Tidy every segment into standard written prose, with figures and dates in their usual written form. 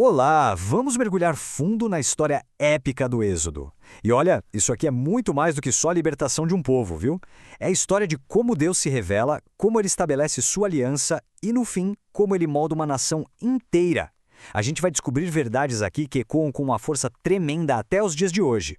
Olá, vamos mergulhar fundo na história épica do Êxodo. E olha, isso aqui é muito mais do que só a libertação de um povo, viu? É a história de como Deus se revela, como ele estabelece sua aliança e, no fim, como ele molda uma nação inteira. A gente vai descobrir verdades aqui que ecoam com uma força tremenda até os dias de hoje.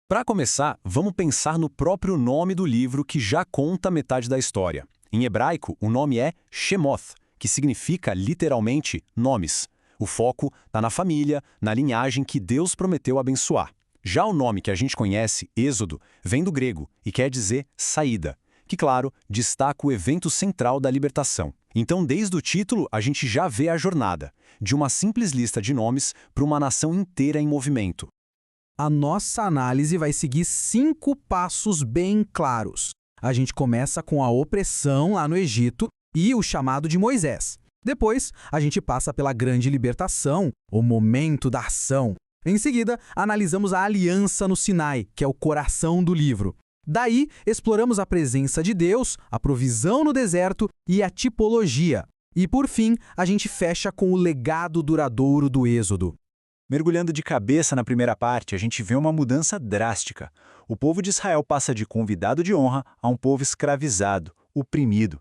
Para começar, vamos pensar no próprio nome do livro que já conta metade da história. Em hebraico, o nome é Shemoth, que significa literalmente nomes. O foco está na família, na linhagem que Deus prometeu abençoar. Já o nome que a gente conhece, Êxodo, vem do grego e quer dizer saída, que, claro, destaca o evento central da libertação. Então, desde o título, a gente já vê a jornada, de uma simples lista de nomes para uma nação inteira em movimento. A nossa análise vai seguir 5 passos bem claros. A gente começa com a opressão lá no Egito e o chamado de Moisés. Depois, a gente passa pela grande libertação, o momento da ação. Em seguida, analisamos a aliança no Sinai, que é o coração do livro. Daí, exploramos a presença de Deus, a provisão no deserto e a tipologia. E, por fim, a gente fecha com o legado duradouro do Êxodo. Mergulhando de cabeça na primeira parte, a gente vê uma mudança drástica. O povo de Israel passa de convidado de honra a um povo escravizado, oprimido.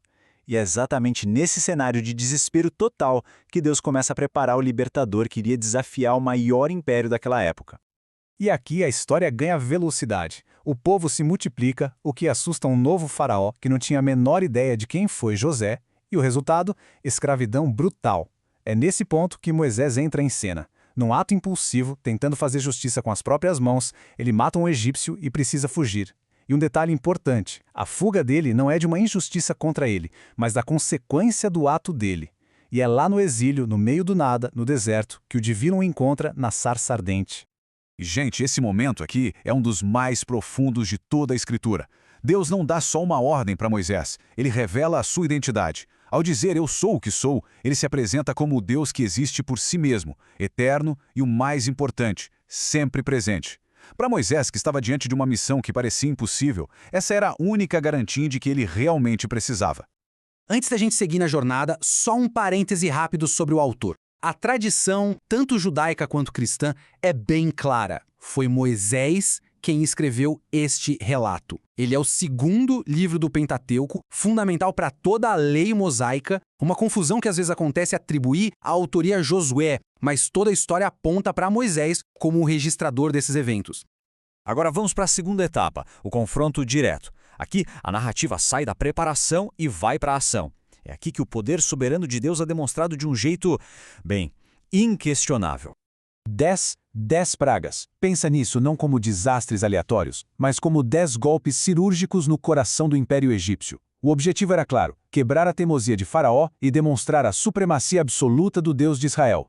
E é exatamente nesse cenário de desespero total que Deus começa a preparar o libertador que iria desafiar o maior império daquela época. E aqui a história ganha velocidade. O povo se multiplica, o que assusta um novo faraó que não tinha a menor ideia de quem foi José, e o resultado? Escravidão brutal. É nesse ponto que Moisés entra em cena. Num ato impulsivo, tentando fazer justiça com as próprias mãos, ele mata um egípcio e precisa fugir. E um detalhe importante, a fuga dele não é de uma injustiça contra ele, mas da consequência do ato dele. E é lá no exílio, no meio do nada, no deserto, que o divino o encontra na sarça ardente. E, gente, esse momento aqui é um dos mais profundos de toda a Escritura. Deus não dá só uma ordem para Moisés, ele revela a sua identidade. Ao dizer eu sou o que sou, ele se apresenta como o Deus que existe por si mesmo, eterno e o mais importante, sempre presente. Para Moisés, que estava diante de uma missão que parecia impossível, essa era a única garantia de que ele realmente precisava. Antes da gente seguir na jornada, só um parêntese rápido sobre o autor. A tradição, tanto judaica quanto cristã, é bem clara. Foi Moisés quem escreveu este relato. Ele é o segundo livro do Pentateuco, fundamental para toda a lei mosaica, uma confusão que às vezes acontece atribuir a autoria a Josué, mas toda a história aponta para Moisés como o registrador desses eventos. Agora vamos para a segunda etapa, o confronto direto. Aqui, a narrativa sai da preparação e vai para a ação. É aqui que o poder soberano de Deus é demonstrado de um jeito, bem, inquestionável. 10 pragas. Pensa nisso não como desastres aleatórios, mas como 10 golpes cirúrgicos no coração do Império Egípcio. O objetivo era claro, quebrar a teimosia de Faraó e demonstrar a supremacia absoluta do Deus de Israel.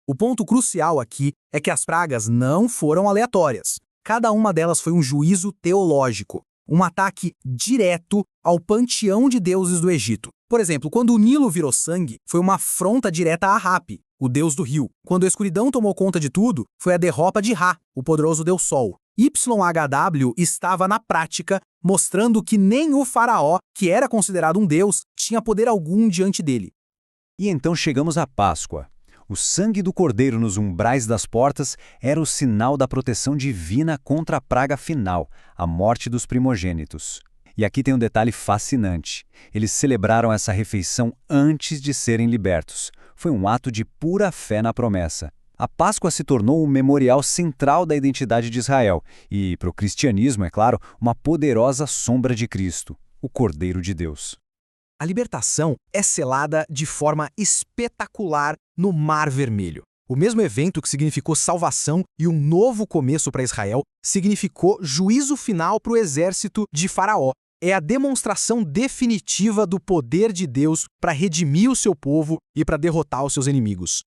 O ponto crucial aqui é que as pragas não foram aleatórias. Cada uma delas foi um juízo teológico, um ataque direto ao panteão de deuses do Egito. Por exemplo, quando o Nilo virou sangue, foi uma afronta direta a Hapi, o deus do rio. Quando a escuridão tomou conta de tudo, foi a derrota de Ra, o poderoso deus Sol. YHW estava na prática, mostrando que nem o faraó, que era considerado um deus, tinha poder algum diante dele. E então chegamos à Páscoa. O sangue do cordeiro nos umbrais das portas era o sinal da proteção divina contra a praga final, a morte dos primogênitos. E aqui tem um detalhe fascinante. Eles celebraram essa refeição antes de serem libertos. Foi um ato de pura fé na promessa. A Páscoa se tornou um memorial central da identidade de Israel e, para o cristianismo, é claro, uma poderosa sombra de Cristo, o Cordeiro de Deus. A libertação é selada de forma espetacular no Mar Vermelho. O mesmo evento que significou salvação e um novo começo para Israel significou juízo final para o exército de Faraó. É a demonstração definitiva do poder de Deus para redimir o seu povo e para derrotar os seus inimigos.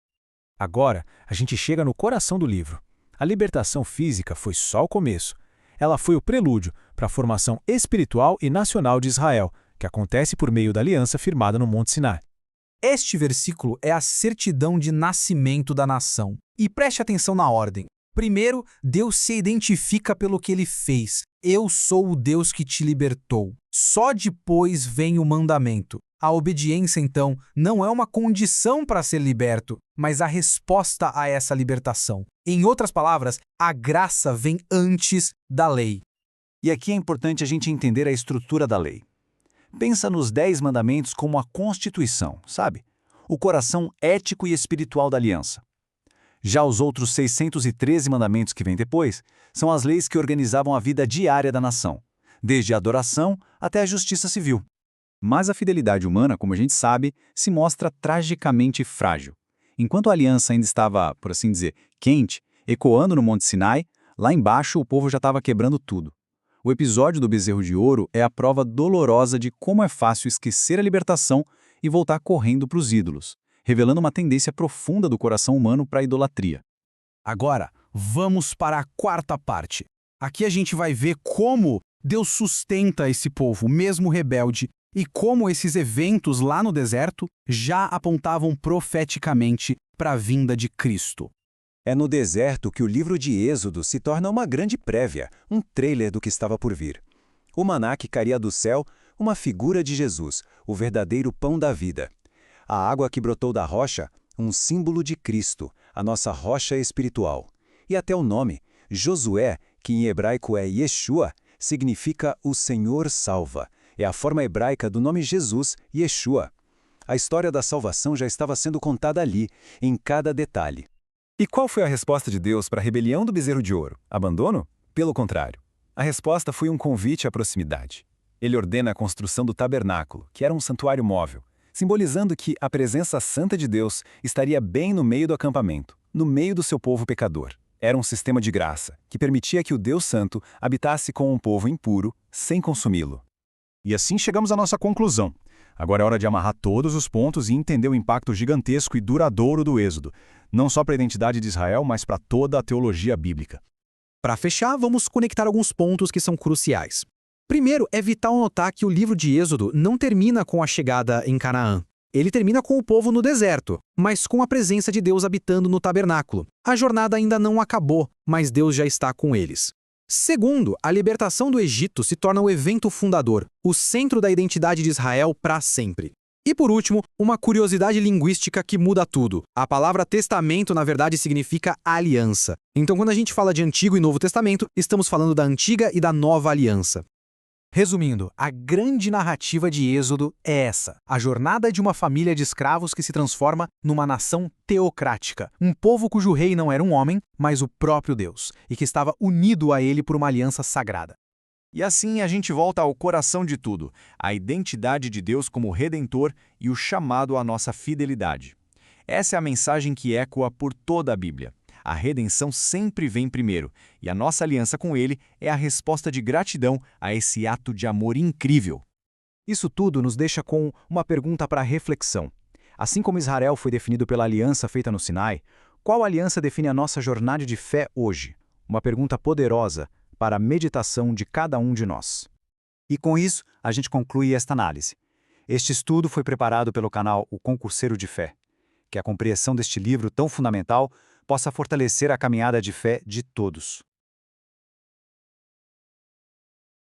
Agora, a gente chega no coração do livro. A libertação física foi só o começo. Ela foi o prelúdio para a formação espiritual e nacional de Israel, que acontece por meio da aliança firmada no Monte Sinai. Este versículo é a certidão de nascimento da nação. E preste atenção na ordem. Primeiro, Deus se identifica pelo que ele fez. Eu sou o Deus que te libertou. Só depois vem o mandamento. A obediência, então, não é uma condição para ser liberto, mas a resposta a essa libertação. Em outras palavras, a graça vem antes da lei. E aqui é importante a gente entender a estrutura da lei. Pensa nos 10 mandamentos como a constituição, sabe? O coração ético e espiritual da aliança. Já os outros 613 mandamentos que vêm depois são as leis que organizavam a vida diária da nação, desde a adoração até a justiça civil. Mas a fidelidade humana, como a gente sabe, se mostra tragicamente frágil. Enquanto a aliança ainda estava, por assim dizer, quente, ecoando no Monte Sinai, lá embaixo o povo já estava quebrando tudo. O episódio do bezerro de ouro é a prova dolorosa de como é fácil esquecer a libertação e voltar correndo para os ídolos, revelando uma tendência profunda do coração humano para a idolatria. Agora, vamos para a quarta parte. Aqui a gente vai ver como Deus sustenta esse povo, mesmo rebelde, e como esses eventos lá no deserto já apontavam profeticamente para a vinda de Cristo. É no deserto que o livro de Êxodo se torna uma grande prévia, um trailer do que estava por vir. O maná que caía do céu, uma figura de Jesus, o verdadeiro pão da vida. A água que brotou da rocha, um símbolo de Cristo, a nossa rocha espiritual. E até o nome, Josué, que em hebraico é Yeshua, significa o Senhor salva. É a forma hebraica do nome Jesus, Yeshua. A história da salvação já estava sendo contada ali, em cada detalhe. E qual foi a resposta de Deus para a rebelião do bezerro de ouro? Abandono? Pelo contrário. A resposta foi um convite à proximidade. Ele ordena a construção do tabernáculo, que era um santuário móvel, simbolizando que a presença santa de Deus estaria bem no meio do acampamento, no meio do seu povo pecador. Era um sistema de graça, que permitia que o Deus Santo habitasse com um povo impuro, sem consumi-lo. E assim chegamos à nossa conclusão. Agora é hora de amarrar todos os pontos e entender o impacto gigantesco e duradouro do Êxodo, não só para a identidade de Israel, mas para toda a teologia bíblica. Para fechar, vamos conectar alguns pontos que são cruciais. Primeiro, é vital notar que o livro de Êxodo não termina com a chegada em Canaã. Ele termina com o povo no deserto, mas com a presença de Deus habitando no tabernáculo. A jornada ainda não acabou, mas Deus já está com eles. Segundo, a libertação do Egito se torna o evento fundador, o centro da identidade de Israel para sempre. E por último, uma curiosidade linguística que muda tudo. A palavra testamento, na verdade, significa aliança. Então, quando a gente fala de Antigo e Novo Testamento, estamos falando da Antiga e da Nova Aliança. Resumindo, a grande narrativa de Êxodo é essa: a jornada de uma família de escravos que se transforma numa nação teocrática, um povo cujo rei não era um homem, mas o próprio Deus, e que estava unido a ele por uma aliança sagrada. E assim a gente volta ao coração de tudo, a identidade de Deus como Redentor e o chamado à nossa fidelidade. Essa é a mensagem que ecoa por toda a Bíblia. A redenção sempre vem primeiro, e a nossa aliança com Ele é a resposta de gratidão a esse ato de amor incrível. Isso tudo nos deixa com uma pergunta para reflexão. Assim como Israel foi definido pela aliança feita no Sinai, qual aliança define a nossa jornada de fé hoje? Uma pergunta poderosa para a meditação de cada um de nós. E com isso, a gente conclui esta análise. Este estudo foi preparado pelo canal O Concurseiro de Fé. Que a compreensão deste livro tão fundamental possa fortalecer a caminhada de fé de todos.